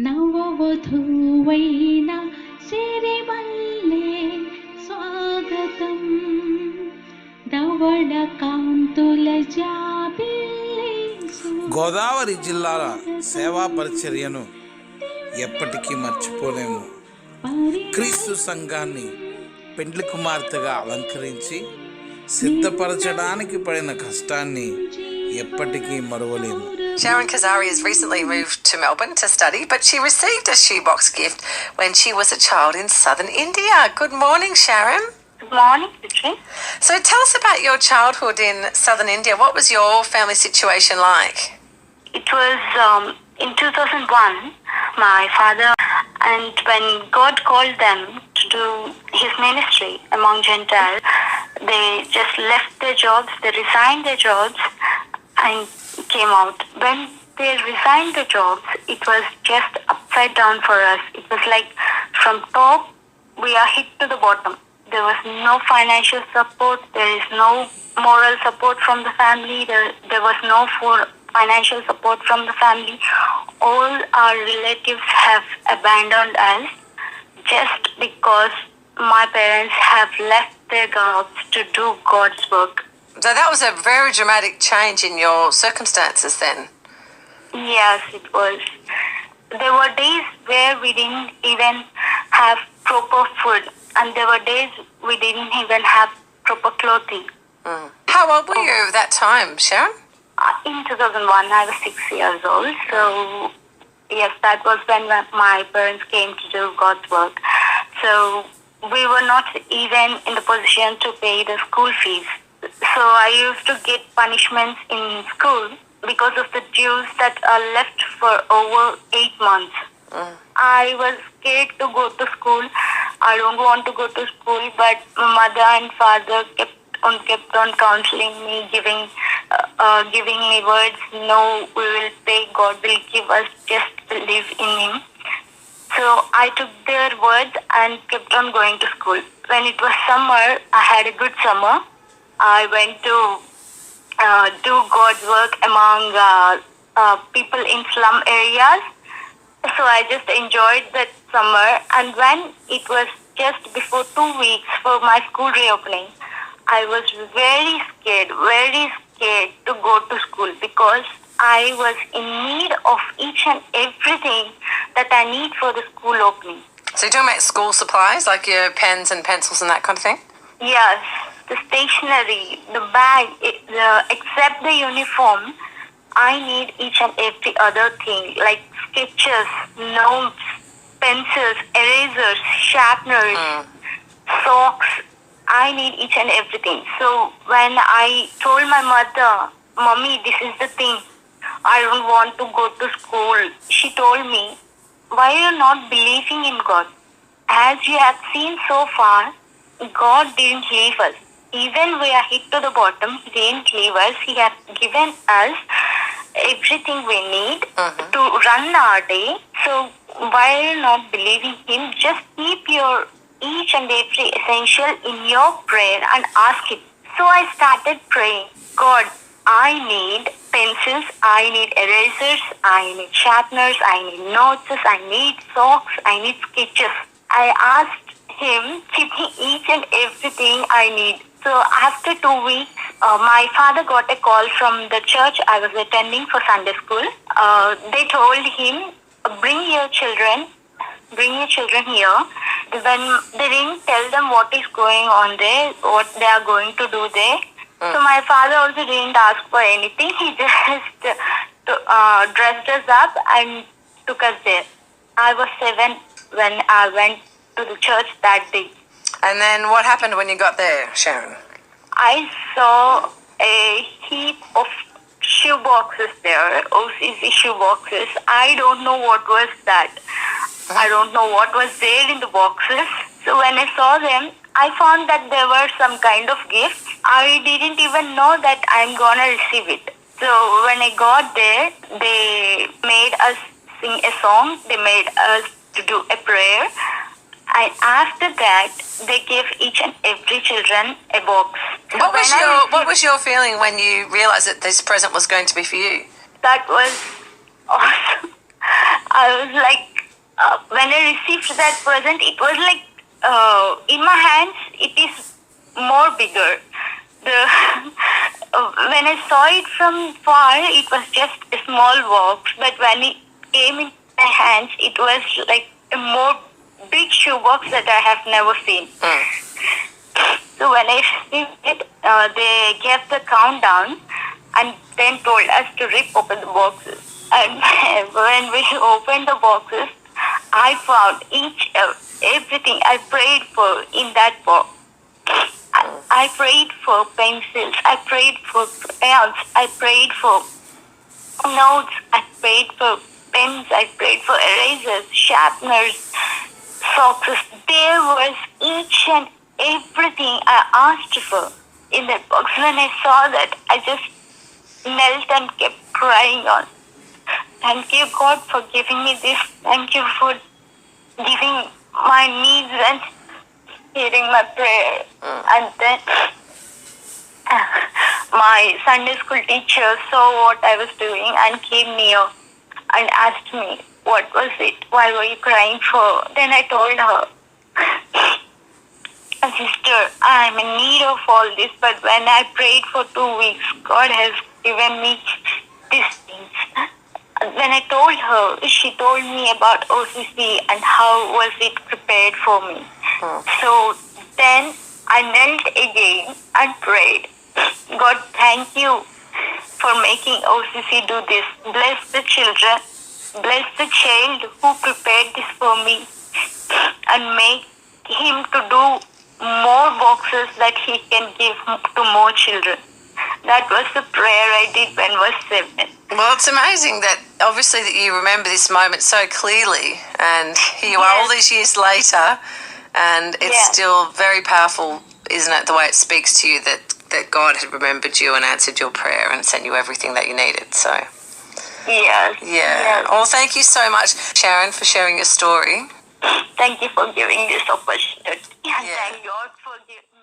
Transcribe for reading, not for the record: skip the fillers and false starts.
నవవధూవైన సిరిమల్లె స్వాగతం ధవళ కాంతుల జాబిల్లి గోదావరి జిల్లాల సేవా పరిచర్యను ఎప్పటికీ మర్చిపోలేము. క్రీస్తు సంఘాన్ని పెండ్లి కుమార్తెగా అలంకరించి సిద్ధపరచడానికి పడిన కష్టాన్ని ఎప్పటికీ మరువలేము. Sharon Kazari has recently moved to Melbourne to study, but she received a shoebox gift when she was a child in southern India. Good morning, Sharon. Good morning, Vicki. So tell us about your childhood in southern India. What was your family situation like? It was in 2001, my father, and when God called them to do his ministry among Gentiles, they just left their jobs, they resigned their jobs and came out. When they resigned the jobs, it was just upside down for us. It was like from top, we are hit to the bottom. There was no financial support, there is no moral support from the family, there was no financial support from the family. All our relatives have abandoned us just because my parents have left their jobs to do God's work. So that was a very dramatic change in your circumstances then. Yes, it was. There were days where we didn't even have proper food, and there were days we didn't even have proper clothing. How old were you at that time, Sharon? In 2001, I was 6 years old. So, yes, that was when my parents came to do God's work. So, we were not even in the position to pay the school fees. So, I used to get punishments in school because of the dues that are left for over 8 months. I was scared to go to school. I don't want to go to school, but my mother and father kept on counseling me, giving me words. No, we will pay. God will give us. Just believe in Him. So I took their words and kept on going to school. When it was summer, I had a good summer. I went to do God's work among people in slum areas. So I just enjoyed that summer. And when it was just before 2 weeks for my school reopening, I was very scared to go to school because I was in need of each and everything that I need for the school opening. So you're talking about school supplies, like your pens and pencils and that kind of thing? Yes, the stationery, the bag, except the uniform, I need each and every other thing like sketches, notes, pencils, erasers, sharpeners, socks. I need each and everything. So when I told my mother, Mommy, this is the thing, I don't want to go to school, she told me, why are you not believing in God? As you have seen so far, God didn't leave us. Even we are hit to the bottom, He didn't leave us. He has given us everything we need to run our day. So why are you not believing Him? Just keep your each and every essential in your prayer and ask it. So I started praying, God, I need pencils, I need erasers, I need sharpeners, I need notes, I need socks, I need sketches. I asked Him, give me each and everything I need. So after 2 weeks, my father got a call from the church I was attending for Sunday school. They told him, bring your children here. When they didn't tell them what is going on there, what they are going to do there. So my father also didn't ask for anything. He just dressed us up and took us there. I was 7 when I went to the church that day. And then what happened when you got there, Sharon? I saw a heap of shoe boxes there, OCC shoe boxes. I don't know what was that. I don't know what was there in the boxes. So when I saw them, I found that there were some kind of gifts. I didn't even know that I'm gonna receive it. So when I got there, they made us sing a song. They made us to do a prayer. And after that, they gave each and every children a box. So what was your feeling when you realized that this present was going to be for you? That was awesome. I was like, when I received that present, it was like, in my hands, it is more bigger. When I saw it from far, it was just a small box, but when it came in my hands, it was like a more big shoebox that I have never seen. So when I received it, they gave the countdown and then told us to rip open the boxes. And when we opened the boxes, I found everything I prayed for in that box. I prayed for pencils, I prayed for crayons, I prayed for notes, I prayed for pens, I prayed for erasers, sharpeners, socks. There was each and everything I asked for in that box. When I saw that, I just knelt and kept crying on. Thank you, God, for giving me this. Thank you for giving my needs and hearing my prayer. And then my Sunday school teacher saw what I was doing and came near and asked me, what was it? Why were you crying for? Then I told her, sister, I'm in need of all this, but when I prayed for 2 weeks, God has given me these things. When I told her, she told me about OCC and how was it prepared for me. So then I knelt again and prayed, God, thank you for making OCC do this. Bless the children. Bless the child who prepared this for me and make him to do more boxes that he can give to more children. That was the prayer I did when I was 7. Well, it's amazing that obviously that you remember this moment so clearly, and here you are all these years later, and it's still very powerful, isn't it, the way it speaks to you that God had remembered you and answered your prayer and sent you everything that you needed. So Yes. Well, thank you so much, Sharon, for sharing your story. Thank you for giving this opportunity. Thank God for giving